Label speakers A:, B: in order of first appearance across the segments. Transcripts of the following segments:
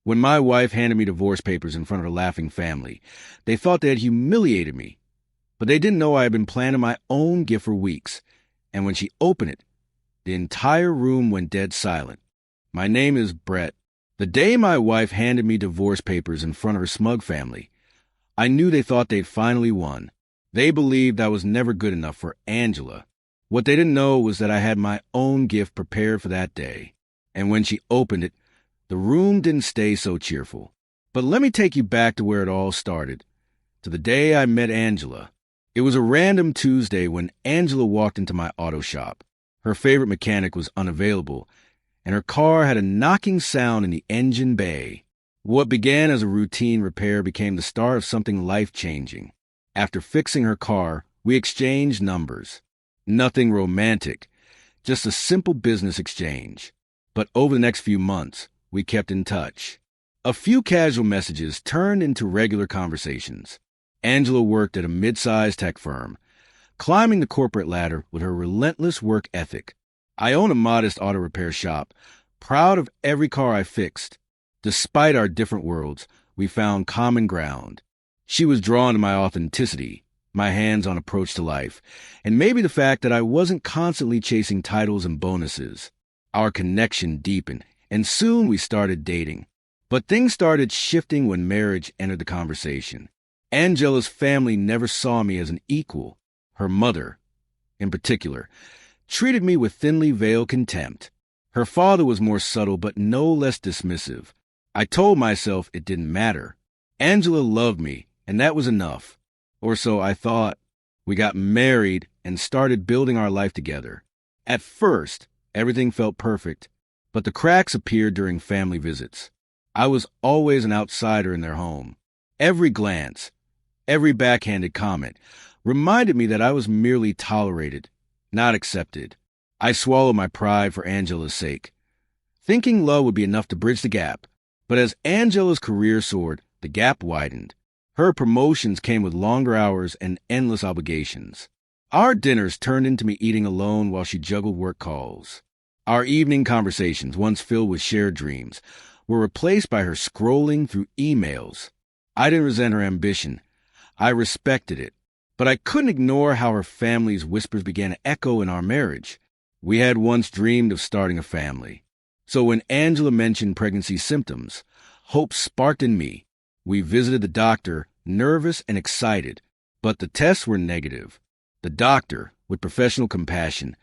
A: When my wife handed me divorce papers in front of her laughing family, they thought they had humiliated me. But they didn't know I had been planning my own gift for weeks. And when she opened it, the entire room went dead silent. My name is Brett. The day my wife handed me divorce papers in front of her smug family, I knew they thought they'd finally won. They believed I was never good enough for Angela. What they didn't know was that I had my own gift prepared for that day. And when she opened it, the room didn't stay so cheerful. But let me take you back to where it all started, to the day I met Angela. It was a random Tuesday when Angela walked into my auto shop. Her favorite mechanic was unavailable, and her car had a knocking sound in the engine bay. What began as a routine repair became the start of something life-changing. After fixing her car, we exchanged numbers. Nothing romantic, just a simple business exchange. But over the next few months, we kept in touch. A few casual messages turned into regular conversations. Angela worked at a mid-sized tech firm, climbing the corporate ladder with her relentless work ethic. I own a modest auto repair shop, proud of every car I fixed. Despite our different worlds, we found common ground. She was drawn to my authenticity, my hands-on approach to life, and maybe the fact that I wasn't constantly chasing titles and bonuses. Our connection deepened, and soon we started dating. But things started shifting when marriage entered the conversation. Angela's family never saw me as an equal. Her mother, in particular, treated me with thinly veiled contempt. Her father was more subtle but no less dismissive. I told myself it didn't matter. Angela loved me, and that was enough. Or so I thought. We got married and started building our life together. At first, everything felt perfect, but the cracks appeared during family visits. I was always an outsider in their home. Every glance, every backhanded comment reminded me that I was merely tolerated, not accepted. I swallowed my pride for Angela's sake, thinking love would be enough to bridge the gap. But as Angela's career soared, the gap widened. Her promotions came with longer hours and endless obligations. Our dinners turned into me eating alone while she juggled work calls. Our evening conversations, once filled with shared dreams, were replaced by her scrolling through emails. I didn't resent her ambition. I respected it. But I couldn't ignore how her family's whispers began to echo in our marriage. We had once dreamed of starting a family. So when Angela mentioned pregnancy symptoms, hope sparked in me. We visited the doctor, nervous and excited, but the tests were negative. The doctor, with professional compassion,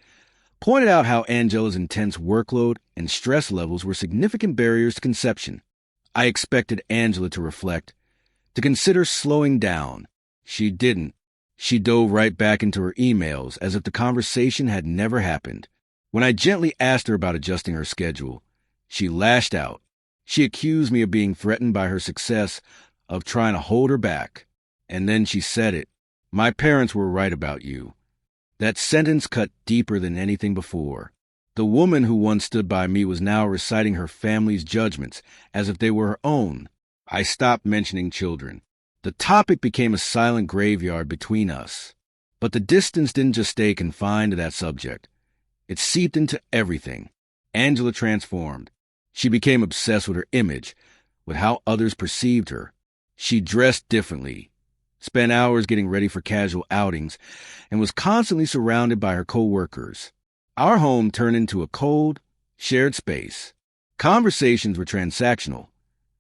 A: pointed out how Angela's intense workload and stress levels were significant barriers to conception. I expected Angela to reflect, to consider slowing down. She didn't. She dove right back into her emails as if the conversation had never happened. When I gently asked her about adjusting her schedule, she lashed out. She accused me of being threatened by her success, of trying to hold her back. And then she said it. My parents were right about you. That sentence cut deeper than anything before. The woman who once stood by me was now reciting her family's judgments as if they were her own. I stopped mentioning children. The topic became a silent graveyard between us. But the distance didn't just stay confined to that subject. It seeped into everything. Angela transformed. She became obsessed with her image, with how others perceived her. She dressed differently, spent hours getting ready for casual outings, and was constantly surrounded by her co-workers. Our home turned into a cold, shared space. Conversations were transactional,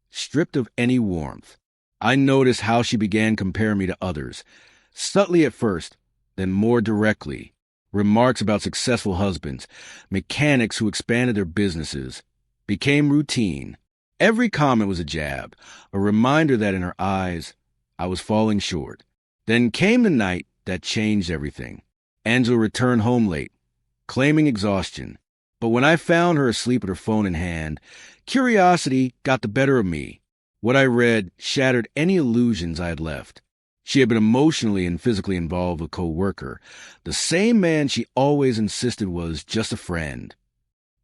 A: stripped of any warmth. I noticed how she began comparing me to others, subtly at first, then more directly. Remarks about successful husbands, mechanics who expanded their businesses, became routine. Every comment was a jab, a reminder that in her eyes, I was falling short. Then came the night that changed everything. Angela returned home late, claiming exhaustion. But when I found her asleep with her phone in hand, curiosity got the better of me. What I read shattered any illusions I had left. She had been emotionally and physically involved with a co-worker, the same man she always insisted was just a friend.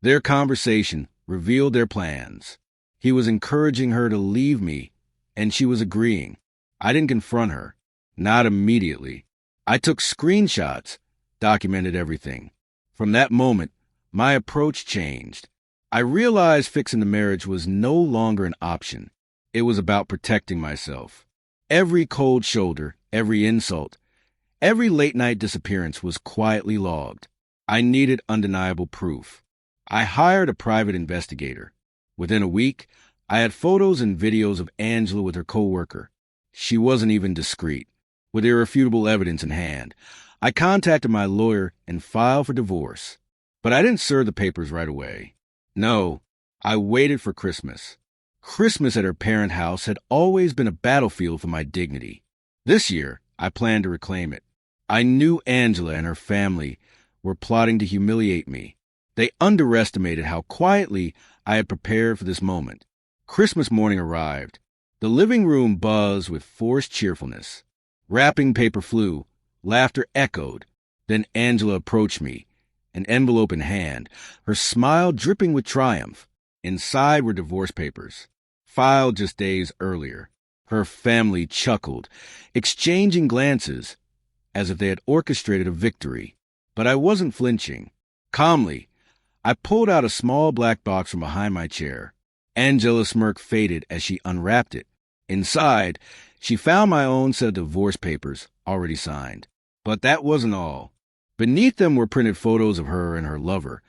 A: Their conversation revealed their plans. He was encouraging her to leave me, and she was agreeing. I didn't confront her, not immediately. I took screenshots, documented everything. From that moment, my approach changed. I realized fixing the marriage was no longer an option. It was about protecting myself. Every cold shoulder, every insult, every late-night disappearance was quietly logged. I needed undeniable proof. I hired a private investigator. Within a week, I had photos and videos of Angela with her co-worker. She wasn't even discreet. With irrefutable evidence in hand, I contacted my lawyer and filed for divorce. But I didn't serve the papers right away. No, I waited for Christmas. Christmas at her parent house had always been a battlefield for my dignity. This year, I planned to reclaim it. I knew Angela and her family were plotting to humiliate me. They underestimated how quietly I had prepared for this moment. Christmas morning arrived. The living room buzzed with forced cheerfulness. Wrapping paper flew. Laughter echoed. Then Angela approached me, an envelope in hand, her smile dripping with triumph. Inside were divorce papers, filed just days earlier. Her family chuckled, exchanging glances as if they had orchestrated a victory. But I wasn't flinching. Calmly, I pulled out a small black box from behind my chair. Angela's smirk faded as she unwrapped it. Inside, she found my own set of divorce papers, already signed. But that wasn't all. Beneath them were printed photos of her and her lover,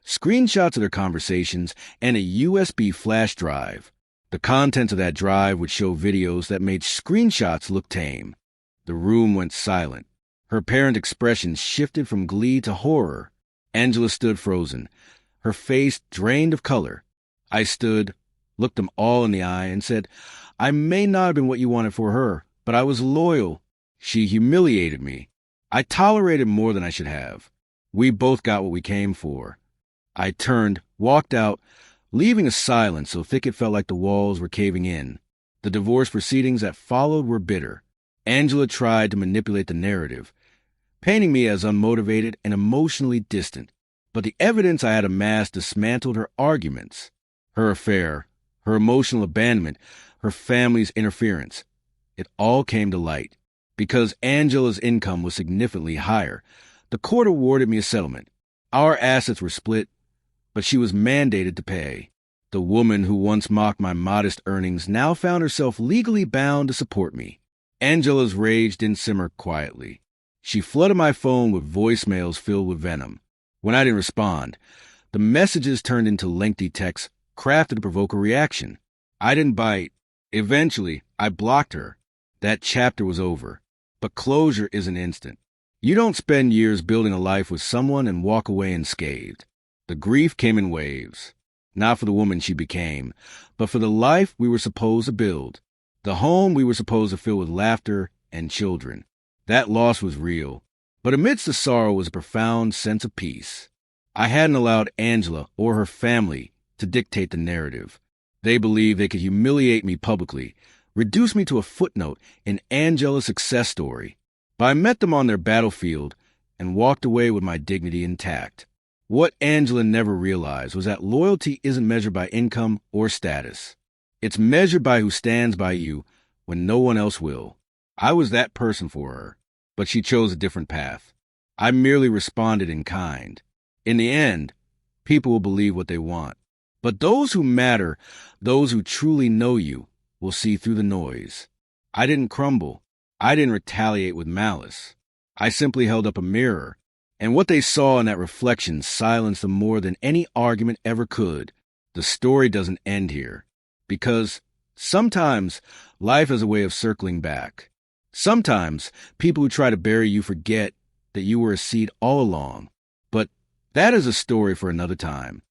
A: screenshots of their conversations, and a USB flash drive. The contents of that drive would show videos that made screenshots look tame. The room went silent. Her parent expressions shifted from glee to horror. Angela stood frozen, her face drained of color. I stood, looked them all in the eye, and said, I may not have been what you wanted for her, but I was loyal. She humiliated me. I tolerated more than I should have. We both got what we came for. I turned, walked out, leaving a silence so thick it felt like the walls were caving in. The divorce proceedings that followed were bitter. Angela tried to manipulate the narrative, painting me as unmotivated and emotionally distant. But the evidence I had amassed dismantled her arguments. Her affair, her emotional abandonment, her family's interference. It all came to light. Because Angela's income was significantly higher, the court awarded me a settlement. Our assets were split, but she was mandated to pay. The woman who once mocked my modest earnings now found herself legally bound to support me. Angela's rage didn't simmer quietly. She flooded my phone with voicemails filled with venom. When I didn't respond, the messages turned into lengthy texts crafted to provoke a reaction. I didn't bite. Eventually, I blocked her. That chapter was over. But closure isn't instant. You don't spend years building a life with someone and walk away unscathed. The grief came in waves. Not for the woman she became, but for the life we were supposed to build. The home we were supposed to fill with laughter and children. That loss was real. But amidst the sorrow was a profound sense of peace. I hadn't allowed Angela or her family to dictate the narrative. They believed they could humiliate me publicly, reduce me to a footnote in Angela's success story. But I met them on their battlefield and walked away with my dignity intact. What Angela never realized was that loyalty isn't measured by income or status. It's measured by who stands by you when no one else will. I was that person for her, but she chose a different path. I merely responded in kind. In the end, people will believe what they want. But those who matter, those who truly know you, will see through the noise. I didn't crumble. I didn't retaliate with malice. I simply held up a mirror, and what they saw in that reflection silenced them more than any argument ever could. The story doesn't end here, because sometimes life has a way of circling back. Sometimes people who try to bury you forget that you were a seed all along. But that is a story for another time.